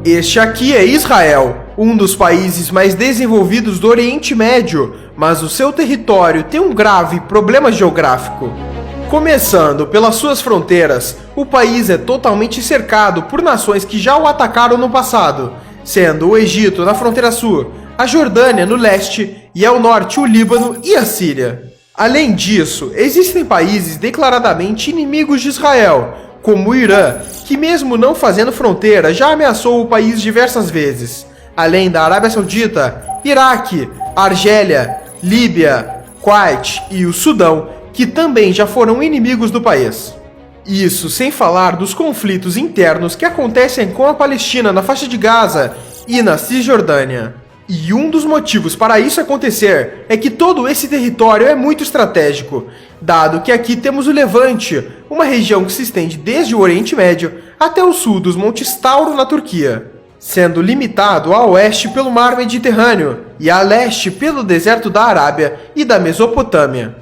Este aqui é Israel, um dos países mais desenvolvidos do Oriente Médio, mas o seu território tem um grave problema geográfico. Começando pelas suas fronteiras, o país é totalmente cercado por nações que já o atacaram no passado, sendo o Egito na fronteira sul, a Jordânia no leste e ao norte o Líbano e a Síria. Além disso, existem países declaradamente inimigos de Israel, como o Irã, que mesmo não fazendo fronteira já ameaçou o país diversas vezes, além da Arábia Saudita, Iraque, Argélia, Líbia, Kuwait e o Sudão, que também já foram inimigos do país. Isso sem falar dos conflitos internos que acontecem com a Palestina na faixa de Gaza e na Cisjordânia. E um dos motivos para isso acontecer é que todo esse território é muito estratégico, dado que aqui temos o Levante, uma região que se estende desde o Oriente Médio até o sul dos Montes Tauro na Turquia, sendo limitado a oeste pelo Mar Mediterrâneo e a leste pelo deserto da Arábia e da Mesopotâmia.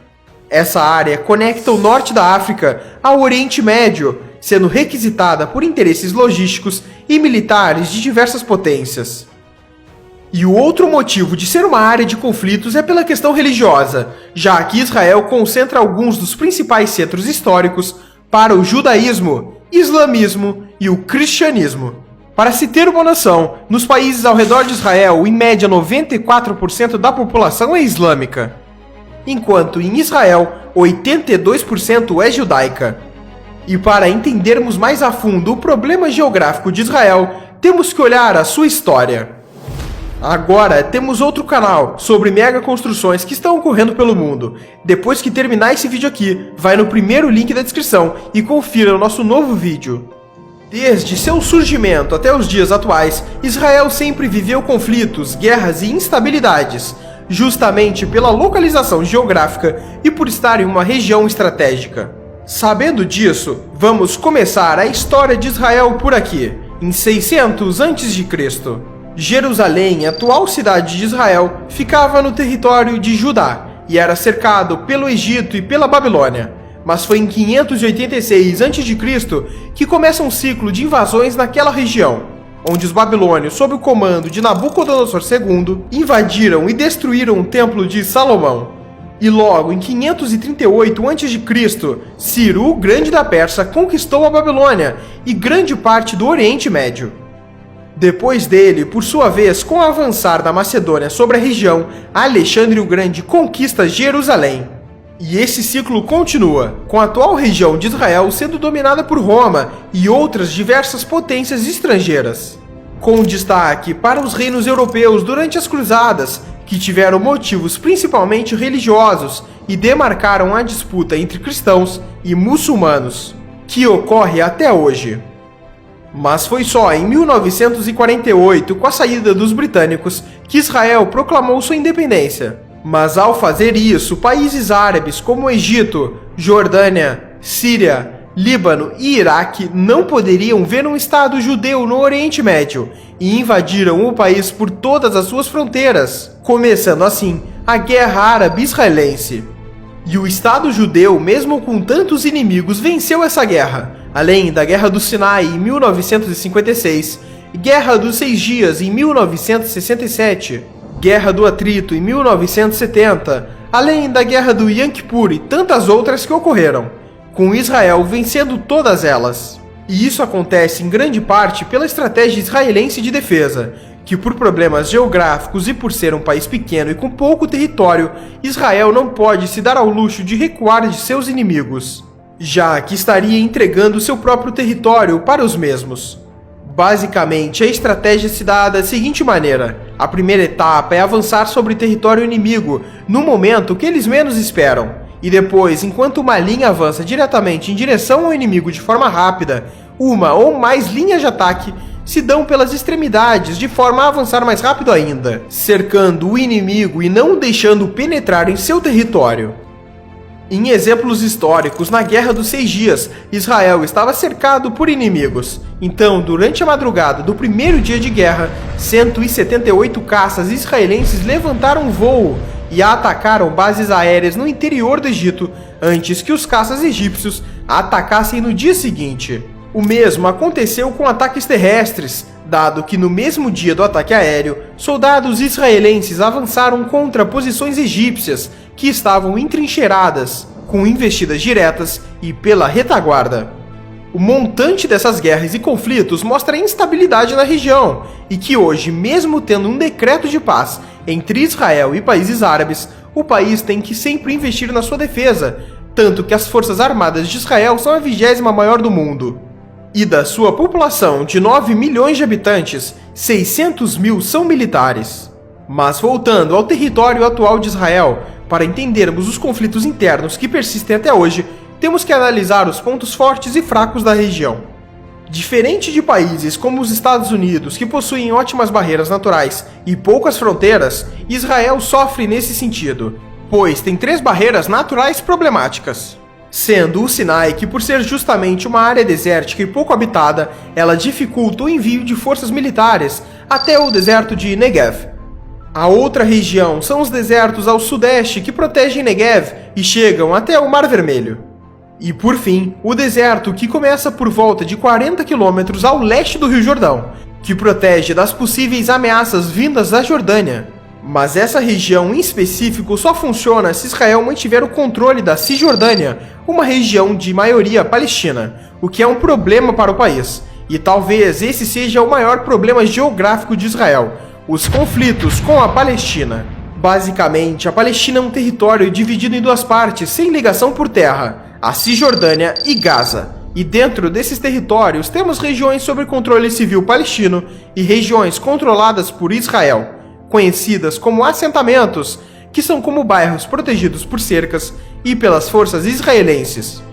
Essa área conecta o norte da África ao Oriente Médio, sendo requisitada por interesses logísticos e militares de diversas potências. E o outro motivo de ser uma área de conflitos é pela questão religiosa, já que Israel concentra alguns dos principais centros históricos para o judaísmo, islamismo e o cristianismo. Para se ter uma noção, nos países ao redor de Israel, em média 94% da população é islâmica, enquanto em Israel 82% é judaica. E para entendermos mais a fundo o problema geográfico de Israel, temos que olhar a sua história. Agora temos outro canal sobre mega construções que estão ocorrendo pelo mundo. Depois que terminar esse vídeo aqui, vai no primeiro link da descrição e confira o nosso novo vídeo. Desde seu surgimento até os dias atuais, Israel sempre viveu conflitos, guerras e instabilidades, justamente pela localização geográfica e por estar em uma região estratégica. Sabendo disso, vamos começar a história de Israel por aqui, em 600 a.C. Jerusalém, atual cidade de Israel, ficava no território de Judá e era cercado pelo Egito e pela Babilônia. Mas foi em 586 a.C. que começa um ciclo de invasões naquela região, onde os babilônios, sob o comando de Nabucodonosor II, invadiram e destruíram o Templo de Salomão. E logo em 538 a.C., Ciro, o Grande da Pérsia, conquistou a Babilônia e grande parte do Oriente Médio. Depois dele, por sua vez, com o avançar da Macedônia sobre a região, Alexandre o Grande conquista Jerusalém. E esse ciclo continua, com a atual região de Israel sendo dominada por Roma e outras diversas potências estrangeiras, com destaque para os reinos europeus durante as Cruzadas, que tiveram motivos principalmente religiosos e demarcaram a disputa entre cristãos e muçulmanos, que ocorre até hoje. Mas foi só em 1948, com a saída dos britânicos, que Israel proclamou sua independência. Mas ao fazer isso, países árabes como Egito, Jordânia, Síria, Líbano e Iraque não poderiam ver um Estado judeu no Oriente Médio e invadiram o país por todas as suas fronteiras, começando assim a Guerra Árabe-Israelense. E o Estado judeu, mesmo com tantos inimigos, venceu essa guerra, além da Guerra do Sinai em 1956, Guerra dos 6 Dias em 1967, Guerra do Atrito em 1970, além da Guerra do Yom Kippur e tantas outras que ocorreram, com Israel vencendo todas elas. E isso acontece em grande parte pela estratégia israelense de defesa, que por problemas geográficos e por ser um país pequeno e com pouco território, Israel não pode se dar ao luxo de recuar de seus inimigos, já que estaria entregando seu próprio território para os mesmos. Basicamente, a estratégia se dá da seguinte maneira: a primeira etapa é avançar sobre território inimigo no momento que eles menos esperam, e depois, enquanto uma linha avança diretamente em direção ao inimigo de forma rápida, uma ou mais linhas de ataque se dão pelas extremidades de forma a avançar mais rápido ainda, cercando o inimigo e não o deixando penetrar em seu território. Em exemplos históricos, na Guerra dos 6 Dias, Israel estava cercado por inimigos. Então, durante a madrugada do primeiro dia de guerra, 178 caças israelenses levantaram voo e atacaram bases aéreas no interior do Egito, antes que os caças egípcios atacassem no dia seguinte. O mesmo aconteceu com ataques terrestres, dado que no mesmo dia do ataque aéreo, soldados israelenses avançaram contra posições egípcias que estavam entrincheiradas, com investidas diretas e pela retaguarda. O montante dessas guerras e conflitos mostra a instabilidade na região e que hoje, mesmo tendo um decreto de paz entre Israel e países árabes, o país tem que sempre investir na sua defesa, tanto que as forças armadas de Israel são a 20ª maior do mundo. E da sua população de 9 milhões de habitantes, 600 mil são militares. Mas voltando ao território atual de Israel, para entendermos os conflitos internos que persistem até hoje, temos que analisar os pontos fortes e fracos da região. Diferente de países como os Estados Unidos, que possuem ótimas barreiras naturais e poucas fronteiras, Israel sofre nesse sentido, pois tem 3 barreiras naturais problemáticas. Sendo o Sinai, que por ser justamente uma área desértica e pouco habitada, ela dificulta o envio de forças militares até o deserto de Negev. A outra região são os desertos ao sudeste que protegem Negev e chegam até o Mar Vermelho. E por fim, o deserto que começa por volta de 40 quilômetros ao leste do Rio Jordão, que protege das possíveis ameaças vindas da Jordânia. Mas essa região em específico só funciona se Israel mantiver o controle da Cisjordânia, uma região de maioria palestina, o que é um problema para o país. E talvez esse seja o maior problema geográfico de Israel, os conflitos com a Palestina. Basicamente, a Palestina é um território dividido em 2 partes, sem ligação por terra, a Cisjordânia e Gaza. E dentro desses territórios temos regiões sob controle civil palestino e regiões controladas por Israel, conhecidas como assentamentos, que são como bairros protegidos por cercas e pelas forças israelenses.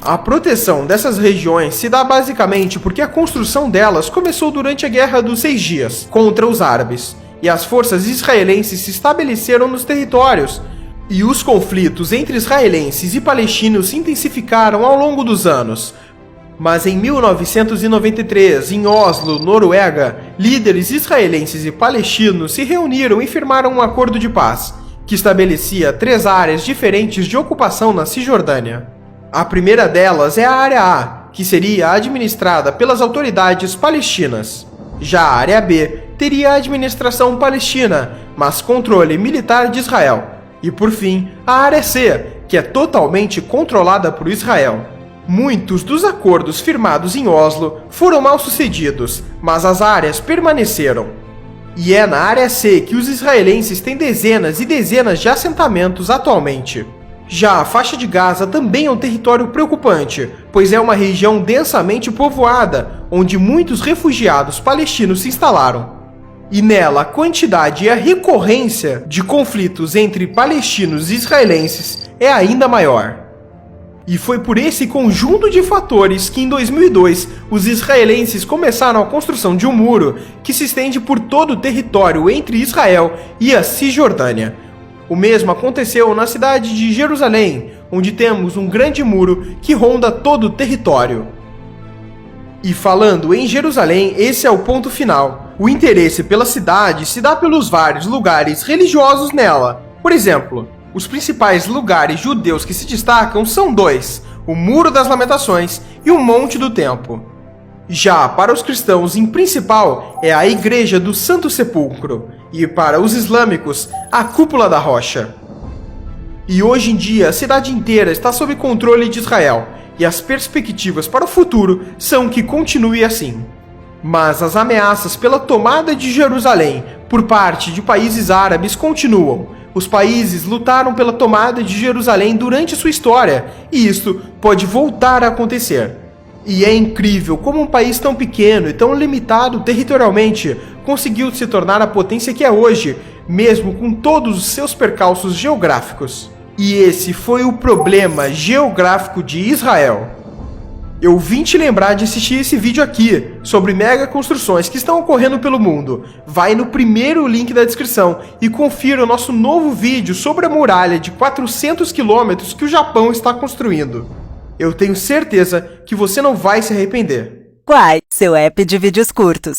A proteção dessas regiões se dá basicamente porque a construção delas começou durante a Guerra dos 6 Dias contra os árabes, e as forças israelenses se estabeleceram nos territórios, e os conflitos entre israelenses e palestinos se intensificaram ao longo dos anos. Mas em 1993, em Oslo, Noruega, líderes israelenses e palestinos se reuniram e firmaram um acordo de paz, que estabelecia 3 áreas diferentes de ocupação na Cisjordânia. A primeira delas é a Área A, que seria administrada pelas autoridades palestinas. Já a Área B teria a administração palestina, mas controle militar de Israel. E por fim, a Área C, que é totalmente controlada por Israel. Muitos dos acordos firmados em Oslo foram mal sucedidos, mas as áreas permaneceram. E é na Área C que os israelenses têm dezenas e dezenas de assentamentos atualmente. Já a faixa de Gaza também é um território preocupante, pois é uma região densamente povoada, onde muitos refugiados palestinos se instalaram. E nela a quantidade e a recorrência de conflitos entre palestinos e israelenses é ainda maior. E foi por esse conjunto de fatores que em 2002 os israelenses começaram a construção de um muro que se estende por todo o território entre Israel e a Cisjordânia. O mesmo aconteceu na cidade de Jerusalém, onde temos um grande muro que ronda todo o território. E falando em Jerusalém, esse é o ponto final. O interesse pela cidade se dá pelos vários lugares religiosos nela. Por exemplo, os principais lugares judeus que se destacam são 2, o Muro das Lamentações e o Monte do Templo. Já para os cristãos, em principal, é a Igreja do Santo Sepulcro, e para os islâmicos, a Cúpula da Rocha. E hoje em dia, a cidade inteira está sob controle de Israel, e as perspectivas para o futuro são que continue assim. Mas as ameaças pela tomada de Jerusalém por parte de países árabes continuam. Os países lutaram pela tomada de Jerusalém durante sua história, e isto pode voltar a acontecer. E é incrível como um país tão pequeno e tão limitado territorialmente conseguiu se tornar a potência que é hoje, mesmo com todos os seus percalços geográficos. E esse foi o problema geográfico de Israel. Eu vim te lembrar de assistir esse vídeo aqui, sobre mega construções que estão ocorrendo pelo mundo. Vai no primeiro link da descrição e confira o nosso novo vídeo sobre a muralha de 400 quilômetros que o Japão está construindo. Eu tenho certeza que você não vai se arrepender. Quai, seu app de vídeos curtos.